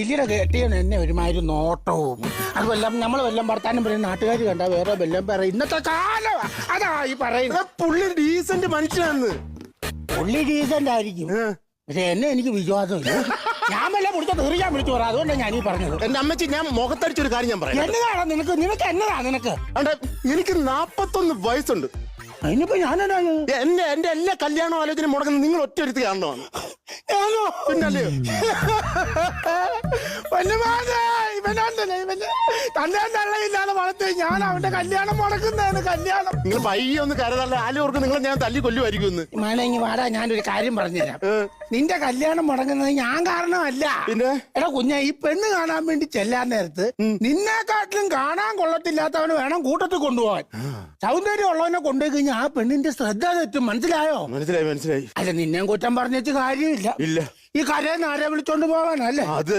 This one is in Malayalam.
ഇല്ലിയുടെ കെട്ടിയാണ് എന്നെ ഒരുമാതിരി നോട്ടവും അതുമെല്ലാം നമ്മൾ വല്ലതും വർത്താനം പറയും നാട്ടുകാർ കണ്ട വേറെ വല്ലതും പറയും. ഇന്നത്തെ കാലമാ അതാ ഈ പറയുന്നത്. പുള്ളി ഡീസന്റ് മനുഷ്യനാണ്. പുള്ളി ഡീസന്റ് ആയിരിക്കും, പക്ഷെ എന്നെ എനിക്ക് വിശ്വാസമില്ല. ഞാൻ വല്ല പിടിച്ച തീർക്കാൻ വിളിച്ചു പറയാം. അതുകൊണ്ടാണ് ഞാനീ പറഞ്ഞത്. എന്റെ അമ്മച്ചി, ഞാൻ മുഖത്തടിച്ചൊരു കാര്യം ഞാൻ പറയാം. എന്നതാണ് നിനക്ക് എന്നതാ നിനക്ക്? എനിക്ക് 41 വയസ്സുണ്ട്. അതിനിപ്പോ ഞാനെന്താണ് എന്റെ എല്ലാ കല്യാണ ആലോചന മുടങ്ങുന്നത് നിങ്ങൾ ഒറ്റ ഒരുത്തി കാണുന്നതാണ്. പിന്നല്ലേ തള്ളയില്ലാതെ വളർത്തി ഞാൻ അവന്റെ കല്യാണം മുടക്കുന്നതാണ്. കല്യാണം നിങ്ങൾ പയ്യെ ഒന്ന് കരുതല്ല, ആലോർക്ക് നിങ്ങൾ ഞാൻ തല്ലി കൊല്ലുമായിരിക്കും. മാനങ്ങി വാടാ, ഞാനൊരു കാര്യം പറഞ്ഞുതരാം. നിന്റെ കല്യാണം മുടങ്ങുന്നത് ഞാൻ കാരണമല്ല. പിന്നെ എടാ കുഞ്ഞ, ഈ പെണ്ണ് കാണാൻ വേണ്ടി ചെല്ലാൻ നേരത്ത് നിന്നെക്കാട്ടിലും കാണാൻ കൊള്ളത്തില്ലാത്തവന് വേണം കൂട്ടത്തിൽ കൊണ്ടുപോകാൻ. സൗന്ദര്യം ഉള്ളവനെ കൊണ്ടുപോയി കഴിഞ്ഞാൽ ആ പെണ്ണിന്റെ ശ്രദ്ധ തെറ്റും. മനസ്സിലായോ? മനസ്സിലായി. അല്ല, നിന്നെ കുറ്റം പറഞ്ഞിട്ട് കാര്യമില്ല. ഇല്ല, ഈ കരയെന്ന് ആരെ വിളിച്ചോണ്ട് പോകാനല്ലേ? അത്